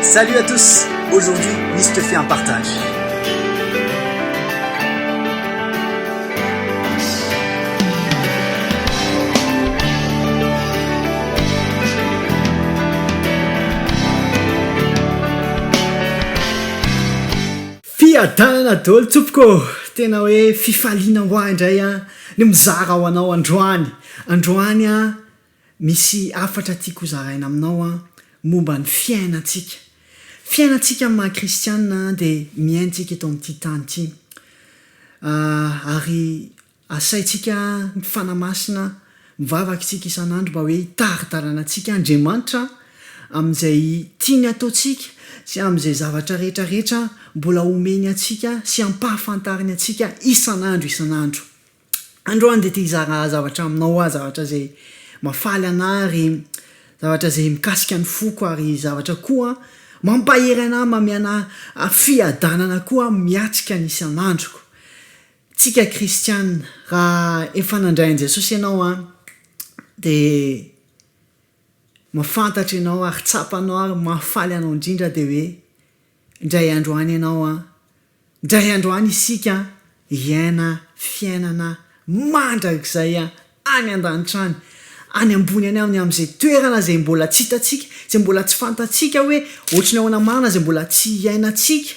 Salut à tous. Aujourd'hui, Nice te fait un partage. Fiadanana daholo tsopoko, tena hoe fifaliana ho ahy indray a ny mizara ho anao androany a misy afatra tiako zaraina aminao a momba ny fiainantsika amin'ny maha kristianina dia miaintsika eto amin'ity tany ity ary asaintsika ny fanamasina mivavaka isika isan'andro mba hoe hitaritarana antsika Andriamanitra amin'izay tiany ataontsika sy amin'izay zavatra rehetrarehetra mbola omeny atsika sy ampahafantariny atsika isan'andro. Androany dia tia hizara zavatra aminao a, zavatra izay mafaly anary, zavatra izay mikasika ny foko ary zavatra koa mampahery anahy mamiana fiadanana koa miatsika ny isan'androko. Tsika kristianina raha efa nandray an'i Jesosy ianao a dia mahafantatra ianao ary tsapanao ary mahafaly anao indrindra dia hoe indray androany ianao a, indray androany isika hiaina fiainana mandrakizay a any an-danitra any ambony any amin'ny amin'izay toerana izay mbola tsy hitantsika, izay mbola tsy fantatsika hoe ohatrany ahoana marina izay mbola tsy hiainantsika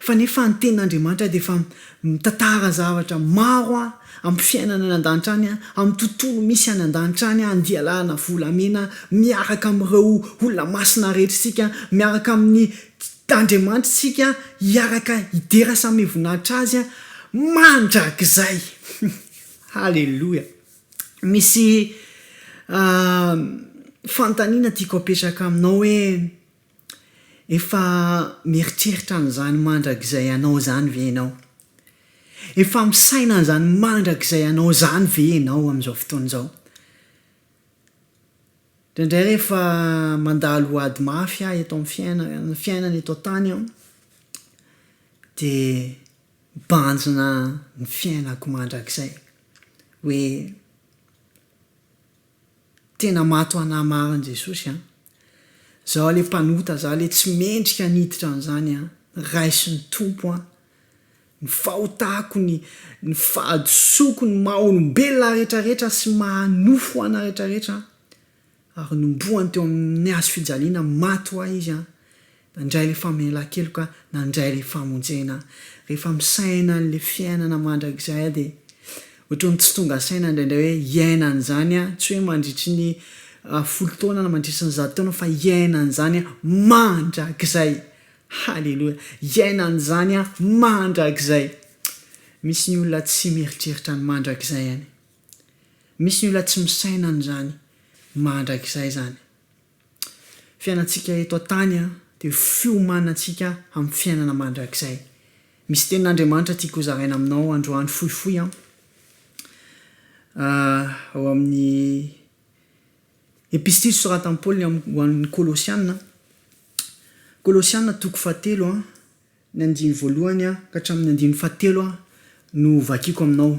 fa nefa ny tenin'Andriamanitra dia efa mitantara zavatra maro a amin'ny fiainana any an-danitra any a, amin'ny tontolo misy any an-danitra any a, andialahana volamena miaraka amin'ireo olona masina rehetritsika, miaraka amin'ny Andriamanitra tsika, hiaraka hidera samy voninahitra azy a mandrakizay. Halleloja. Misy fantaniana tiako apetraka aminao hoe efa mieritreritra an'izany mandrakizay anao zany ve ianao? Efa misaina an'izany mandrakizay anao zany ve ianao amin'izao fotoana izao? Indraindray rehefa mandalo ady mafy aho eto amin'ny fiainana eto an-tany aho dia mibanjina ny fiainako mandrakizay hoe tena maty ho anahy marina Jesosy a. Zaho ilay mpanota, zaho ilay tsy mendrika niditra an'izany a, raisy ny tompo a, ny fahotako, ny fahadisoako, ny maha-olombelona rehetrarehetra sy mahanofo ana rehetrarehetra ary nomboany teo amin'ny hazo fijaliana maty ho ahy izy a. Nandray ilay famelan-keloka, nandray ilay famonjena. Rehefa misaina ilay fiainana mandrakizay dia ohatran'ny tsy tonga saina indraindray hoe hiaina an'izany a, tsy hoe mandritry ny 10 taona na mandritry ny 100 taona fa hiaina an'izany a mandrakizay. Halleloja. Hiaina an'izany a mandrakizay. Misy ny olona tsy mieritreritra ny mandrakizay any. Misy ny olona tsy misaina an'izany mandrakizay zany. Fiainantsika eto an-tany a dia fiomanantsika amin'ny fiainana mandrakizay. Misy tenin'Andriamanitra tiako zaraina aminao androany fohifohy a. Ao amin'ny epistily soratan'i Paoly ho an'ny Kolosianina. Kolosianina 3:7 ny 9 ka hatramin'ny 9:7 no vakiako aminao.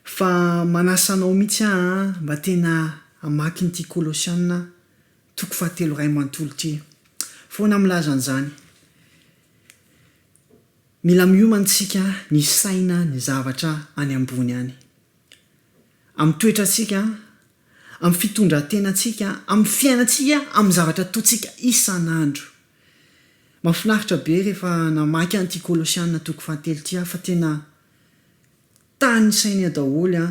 Fa manasa anao mihitsy aho mba tena hamaky n'ity Kolosianina 3:7 iray manontolo ity. Foana milaza an'izany. Mila miomantsika ny saina ny zavatra any ambony any. Amin'ny toetrantsika, amin'ny fitondran-tenantsika, amin'ny fiainantsika, amin'ny zavatra ataontsika isan'andro. Mahafinaritra be rehefa namaky an'ity Kolosianina 3:7 ity fa tena tany saina daholo a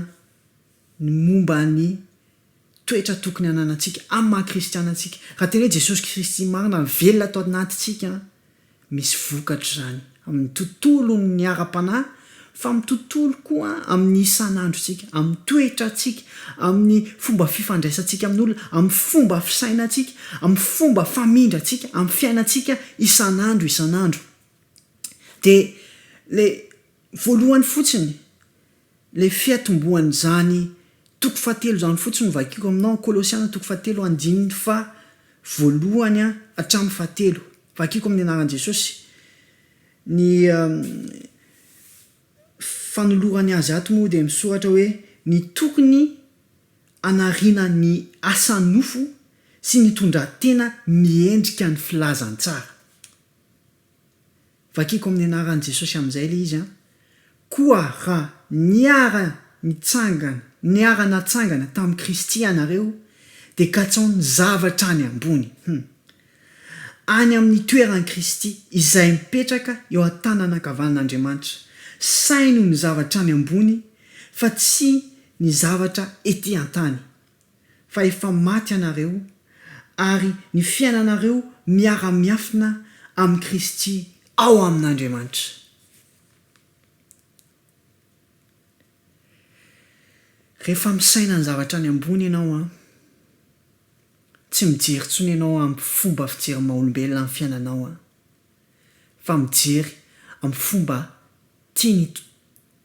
ny momba ny toetra tokony hananantsika amin'ny maha kristianantsika. Raha tena hoe Jesosy Kristy marina velona atao anatintsika, misy vokatra zany amin'ny tontolo ny ara-panahy fa amin'ny tontolo koa amin'ny isan'androtsika, amin'ny toetrantsika, amin'ny fomba fifandraisantsika amin'olona, amin'ny fomba fisainantsika, amin'ny fomba famindrantsika, amin'ny fiainantsika isan'andro. Dia le voalohany fotsiny, le fiatombohan'izany 3:7 zany fotsiny vakiako aminao Kolosiana 3:7 andininy fa voalohany a hatramin'ny 7 vakiako amin'ny anaran'i Jesosy. Ny fanolorany azy ato moa dia misoratra hoe ny tokony anariana ny asan'nofo sy nitondratena miendrika ny filazantsara. Vakiko amin'ny anaran'i Jesosy amin'izay ilay izy koa raha niara-natsangana tamin'i Kristy ianareo dia katsao ny zavatra any ambony. Any amin'ny toeran'i Kristy izay mipetraka eo an-tanana ankavanan'Andriamanitra. Saino ny zavatra any ambony fa tsy ny zavatra ety an-tany. Fa efa maty anareo ary ny fiainanareo miara-miafina amin'ny Kristy ao amin'Andriamanitra. Rehefa misaina ny zavatra any ambony ianao tsy mijery tsony ianao amin'ny fomba fijery maha-olombelona amin'ny fiainanao fa mijery amin'ny fomba tia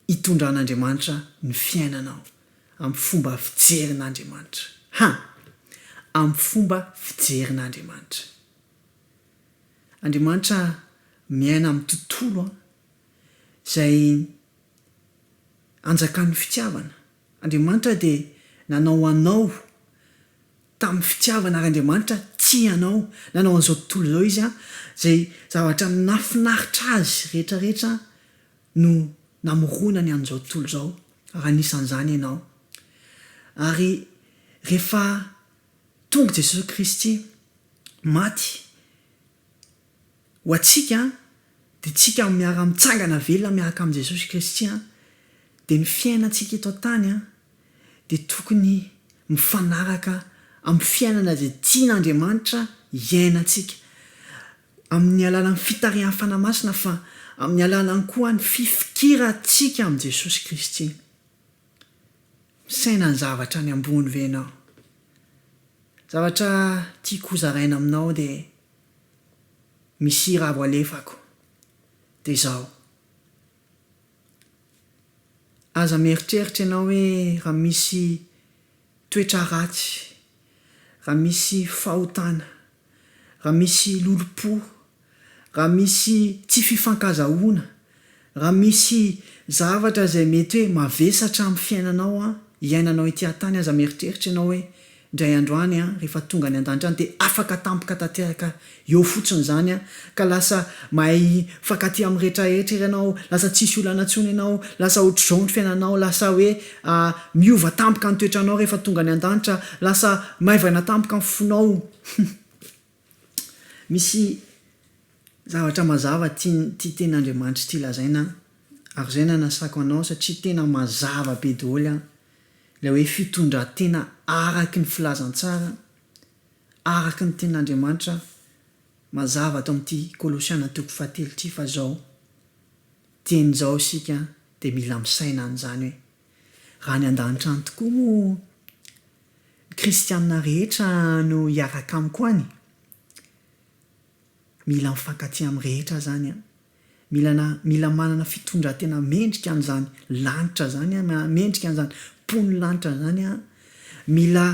hitondran'Andriamanitra ny fiainanao, amin'ny fomba fijerin'Andriamanitra. Amin'ny fomba fijerin'Andriamanitra. Andriamanitra miaina amin'ny tontolo izay anjakan'ny fitiavana. Andriamanitra dia nanao anao tamin'ny fitiavana ary Andriamanitra tianao. Nanao an'izao tontolo izao izy izay zavatra nafinaritra azy rehetrarehetra no namoronany an'izao tontolo izao. Raha anisan'izany ianao. Ary rehefa tonga Jesosy Kristy maty ho antsika dia tsika miara-mitsangana velona miaraka amin'i Jesosy Kristy dia ny fiainantsika eto an-tany dia tokony mifanaraka amin'ny fiainana izay tian'Andriamanitra hiainantsika amin'ny alalan'ny fitarihan'ny fanahy-masina fa amin'ny alalan'ny koa ny fifikirantsika amin'i Jesosy Kristy. Misaina ny zavatra any ambony ve ianao? Zavatra tiako hozaraina aminao dia misy raha voalefako dia izao. Aza mieritreritra ianao hoe raha misy toetra ratsy, raha misy fahotana, raha misy lolo-po, raha misy tsy fifankazahoana, raha misy zavatra izay mety hoe mavesatra amin'ny fiainanao iainanao ety an-tany, aza mieritreritra ianao hoe indray androany rehefa tonga ny an-danitra any dia afaka tampoka tanteraka eo fotsiny izany ka lasa mahay fankaty amin'ny rehetrarehetra ianao, lasa tsisy olana intsony ianao, lasa ohatr'izao ny fiainanao, lasa hoe miova tampoka ny toetranao rehefa tonga ny an-danitra, lasa maivana tampoka ny fonao. Misy zavatra mazava tia ten'Andriamanitra tia lazaina ary izay nanasako anao satria tena mazava be daholo ilay hoe fitondran-tena araky ny filazantsara, araky ny ten'Andriamanitra. Mazava atao amin'ity Kolosiana 3:7 ity fa izao teny izao isika dia mila misaina an'izany hoe raha ny an-danitra any tokoa moa ny kristianina rehetra no hiaraka amiko any. Mila mifankatia amin'ny rehetra zany mila manana fitondran-tena mendrika an'izany lanitra zany mendrika an'izany pon'ny lanitra zany mila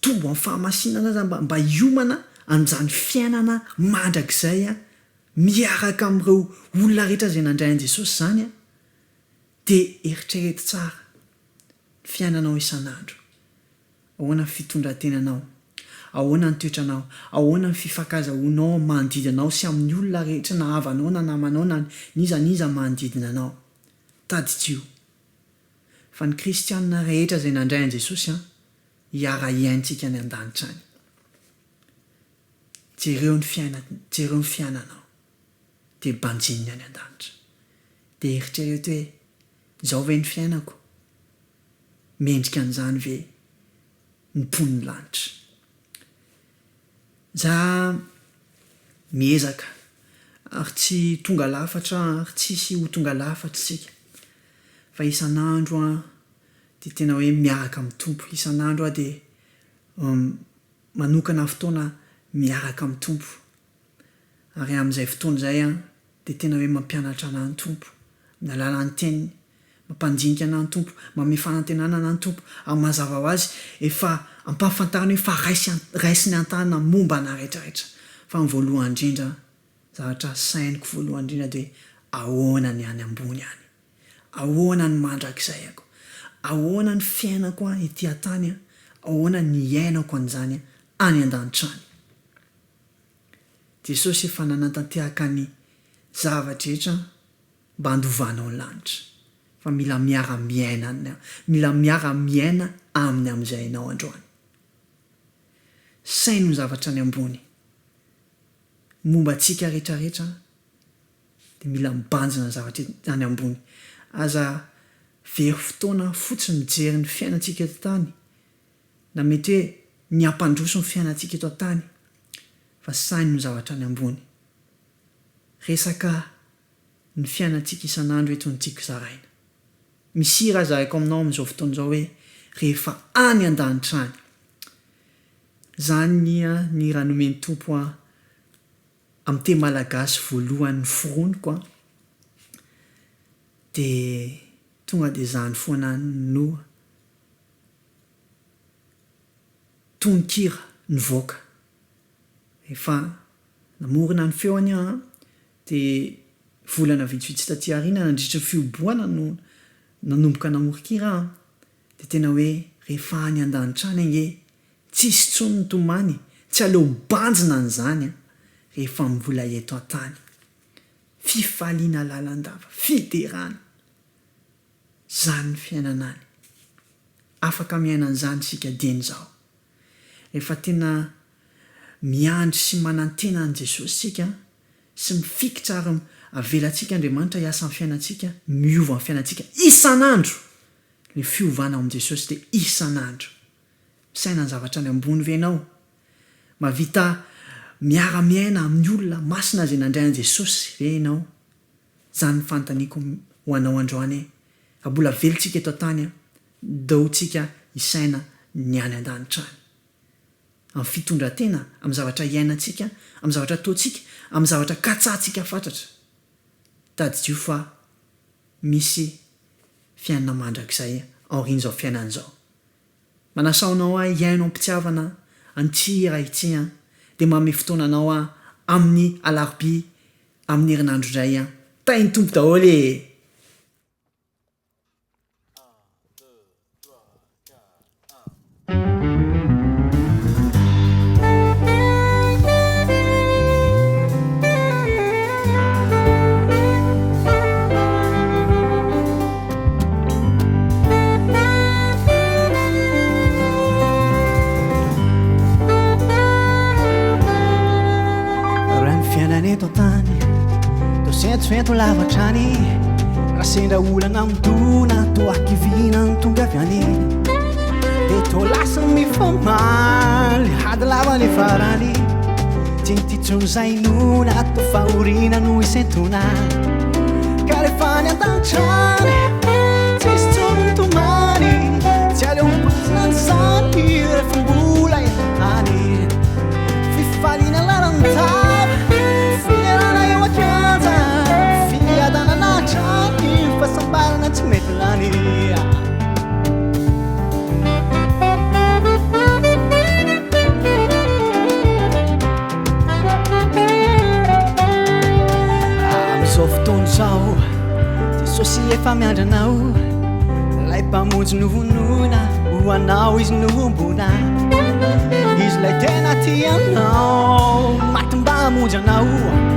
tombo amin'ny fahamasinana zany mba hiomana an'izany fiainana mandrakizay miaraka amin'ireo olona rehetra izay nandray an'i Jesosy zany dia eritrereto tsara fiainanao isan'andro. Ahoana ny fitondran-tenanao, ahoana ny toetranao, ahoana ny fifankazahoanao manodidinao sy amin'ny olona rehetra na havanao na namanao na nizaniza manodidina anao. Tadidio fa ny kristianina rehetra izay nandray an'i Jesosy hiara-iaintsika any an-danitra any. Jereo ny fiainanao dia banjininy any an-danitra. Dia eritrereto hoe izao ve ny fiainako? Mendrika an'izany ve ny pon'ny lanitra? Za miezaka ary tsy tonga lafatra ary tsisy ho tonga lafatra sika fa isan'andro dia tena hoe miaraka amin'ny tompo. Isan'andro dia manokana fotoana miaraka amin'ny tompo ary amin'izay fotoana izay dia tena hoe mampianatra anahy ny tompo amin'ny alalan'ny teniny, mampandinika anahy ny tompo, manome fanantenana anahy ny tompo ary mazava ho azy efa ampahafantarany hoe fa raisiny an-tany momba anahy rehetrarehetra. Fa ny voalohany indrindra zavatra sainiko voalohany indrindra dia ahoana ny any ambony any, ahoana ny mandrakizay ahoana ny fiainako ety an-tany, ahoana ny iainako an'izany any an-danitrany jesosy efa nanatantehaka ny zavadrehetra mba handovanao ny lanitra fa mila miara-miaina aminy am'izay hainao androany saino ny zavatra any ambony momba antsika rehetrarehetra dia mila mibanjina ny zavatra any ambony aza very fotoana fotsiny mijery ny fiainantsika eto tany na mety hoe ny ampandroso ny fiainantsika eto tany fa saino ny zavatra any ambony resaka ny fiainantsika isan'andro eto ny tiako zaraina misy raha zarako aminao amin'izao fotoana izao hoe rehefa any an-danitrany zany ny raha nomeny tompo amin'ny teny malagasy voalohan'ny foroniko dia tonga dia zany foana no tononkira ny voaka efa namorona ny feony dia volana vitsivitsy taty aoriana nandritra ny fioboana no nanomboka namorikira dia tena hoe rehefa any an-danitrany ange tsisy tsony ny tomany tsy aleo mibanjina n'izany rehefa mbola eto an-tany fifaliana lalandava fiderana zany ny fiainanany afaka miainan'izany sika dieny zao rehefa tena miandry sy manantena an' Jesosy sika sy mifikitra ary avelantsika Andriamanitra hiasa amin'ny fiainantsika miova amin'ny fiainantsika isan'andro ny fiovana amin'i Jesosy dia isan'andro misaina ny zavatra any ambony venao mavita miara-miaina amin'ny olona masina izay nandray an' Jesosy venao zany fantaniako ho anao androany raha mbola velontsika eto tany daontsika isaina ny any an-danitrany amin'ny fitondratena amin'ny zavatra iainantsika amin'ny zavatra ataontsika amin'ny zavatra katsahantsika fatratra tadidio fa misy fiainana mandrakizay aorian'izao fiainan'izao manasaonao hiainao ampitiavana antsira ity dia mame fotoananao amin'ny alarobia amin'ny herinandro indray tainy tompo daholo Fento lavatrany raha sendra olana midona toakivina ny tonga avy any dia to lasa mifamaly hady lava le farany tsy nititson'izay nona to fahorina no isentona ka rehefa ny an-danitrany tsisy tsony tomany tsy aleo mipasina n'izany rehefa mbola eto-tany fifaliana lalandava filerana eo akianja fiadananatrany fahasambarana tsy mety lany amin'izao fotoana izao Jesosy efa miandranao lay mpamonjy novonona ho anao izy nohombona izy lay tena tianao maty mba hamonjy anao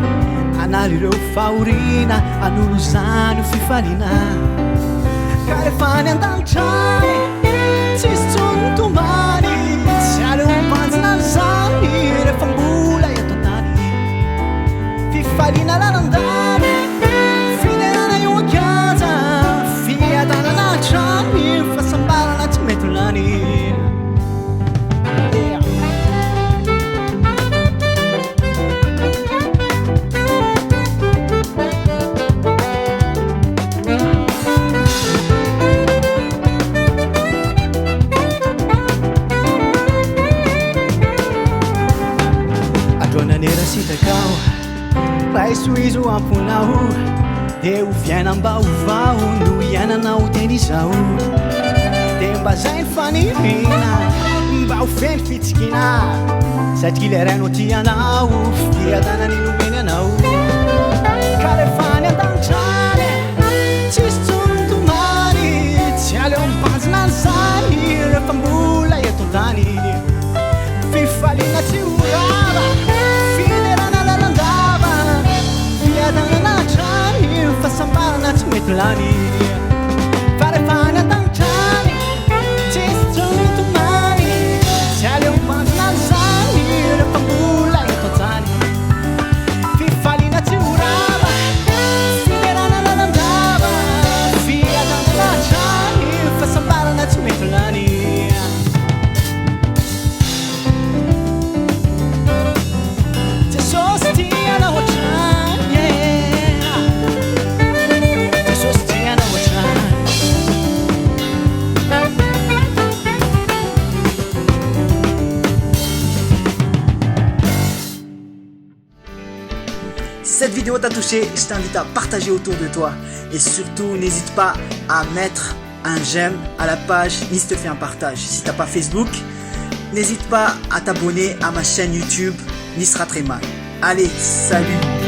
analo ireo fahorina anolo zany ho fifaliana ka rehefa ny an-danitrany tsisy tsony tomany tsy aleo mibanjina n'izany rehefa mbola eto an-tany fifaliana lalandany filerana eo akianja fiadanana trany fahasambarana tsy mety lany sitakao raha isoizo amponao dia ho viaina mba hovao no hiainanao teny izao dia mba zay ny fanirina mba ho feny fitsikina satria le rainao tianao fiadanany nomeny anao ka rehefa ny an-danitrany tsisy tsony tomany tsy aleo mibanjina n'izany rehefa mbola eto an-tany fifali lany farefany an-tagnitrany tsisy trotomany tsy aleo manjonany zany rehefa mbola itoajany fifaliana tsy horama filerana nanandava fiadanana trany fahasambarana tsy mety lany Jesosy tiana ohatrany Jesosy tiana ohatrany Si cette vidéo t'a touché, je t'invite à partager autour de toi. Et surtout, n'hésite pas à mettre un j'aime à la page Nice te fait un partage. Si t'as pas Facebook, n'hésite pas à t'abonner à ma chaîne YouTube Nice sera très mal. Allez, salut!